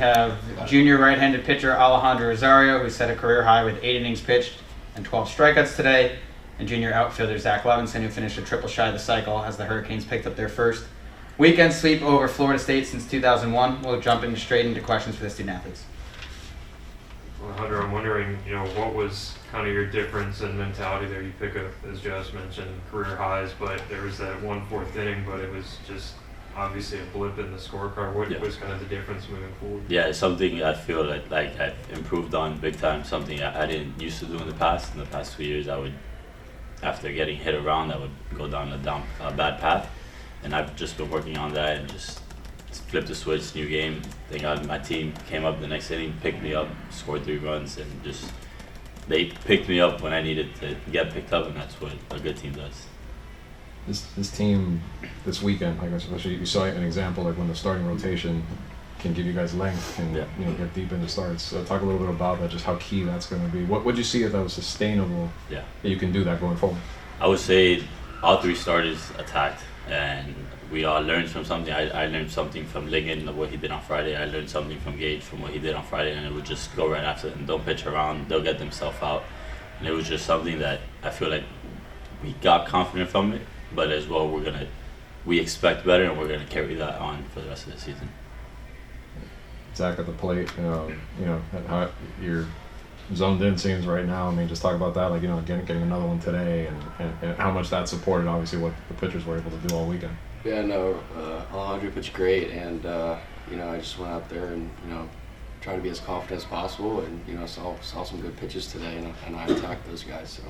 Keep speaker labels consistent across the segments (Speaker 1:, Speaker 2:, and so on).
Speaker 1: have junior right-handed pitcher Alejandro Rosario, who set a career high with 8 innings pitched and 12 strikeouts today, and junior outfielder Zach Levenson, who finished a triple shy of the cycle as the Hurricanes picked up their first weekend sweep over Florida State since 2001. We'll jump straight into questions for the student athletes.
Speaker 2: Well, Hunter, I'm wondering, what was kind of your difference in mentality there? You pick up, as Josh mentioned, career highs, but there was that 1/4 inning, but it was just obviously a blip in the scorecard. What was kind of the difference moving forward?
Speaker 3: Yeah, it's something I feel like I've improved on big time, something I didn't used to do in the past. In the past 2 years, I would, after getting hit around, I would go down a bad path. And I've just been working on that and just flipped the switch, new game. Thank God my team came up the next inning, picked me up, scored 3 runs, and just they picked me up when I needed to get picked up, and that's what a good team does.
Speaker 4: This team this weekend, like especially you saw an example like when the starting rotation can give you guys length and get deep into starts. So talk a little bit about that, just how key that's going to be. What would you see if that was sustainable?
Speaker 3: Yeah,
Speaker 4: that you can do that going forward.
Speaker 3: I would say all 3 starters attacked, and we all learned from something. I learned something from Ligon of what he did on Friday. I learned something from Gage from what he did on Friday, and it would just go right after them. Don't pitch around. They'll get themselves out. And it was just something that I feel like we got confident from it, but as well we expect better, and we're gonna carry that on for the rest of the season.
Speaker 4: Zach at the plate, how you're zoned in seems right now. I mean, just talk about that, like getting another one today, and how much that supported obviously what the pitchers were able to do all weekend.
Speaker 5: Yeah, no, Alejandro pitched great, and I just went out there and tried to be as confident as possible, and saw some good pitches today, and I attacked those guys. So.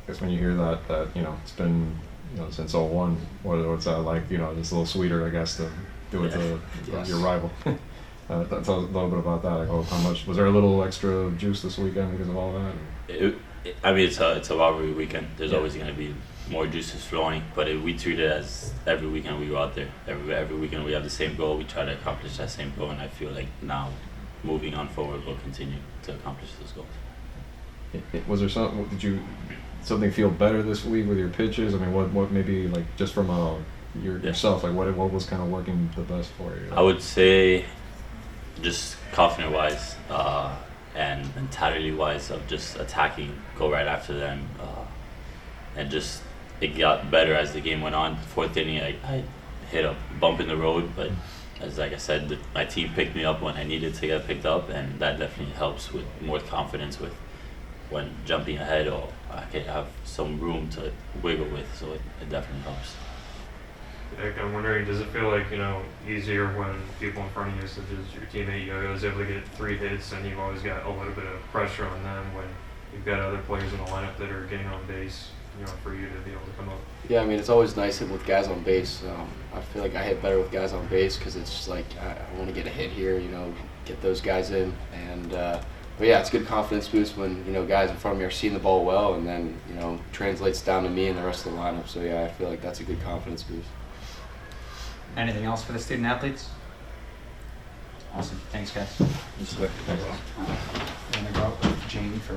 Speaker 4: I guess when you hear that it's been since 01, what's that like? Just a little sweeter, I guess, to do it to your rival. Tell us a little bit about that. Like, how much was there a little extra juice this weekend because of all that?
Speaker 3: It's a rivalry weekend. There's always going to be more juices flowing, but we treat it as every weekend we go out there. Every weekend we have the same goal. We try to accomplish that same goal, and I feel like now, moving on forward, we'll continue to accomplish those goals.
Speaker 4: Was there something? Did you something feel better this week with your pitches? I mean, what maybe like just from yourself, like what was kind of working the best for you?
Speaker 3: I would say just confident wise and mentality wise of just attacking, go right after them, and just it got better as the game went on. 4th inning, I hit a bump in the road, but as like I said, my team picked me up when I needed to get picked up, and that definitely helps with more confidence with when jumping ahead, or I can have some room to wiggle with, so it definitely helps.
Speaker 2: I'm wondering, does it feel like, easier when people in front of you, such as your teammate Yo-Yo, is able to get 3 hits, and you've always got a little bit of pressure on them when you've got other players in the lineup that are getting on base, for you to be able to come up?
Speaker 5: Yeah, I mean, it's always nice hitting with guys on base. I feel like I hit better with guys on base because it's just like I want to get a hit here, get those guys in. And but yeah, it's a good confidence boost when, guys in front of me are seeing the ball well, and then, translates down to me and the rest of the lineup. So yeah, I feel like that's a good confidence boost.
Speaker 1: Anything else for the student athletes? Awesome. Thanks, guys.
Speaker 4: Thanks.
Speaker 1: I'm going to go out with Jamie for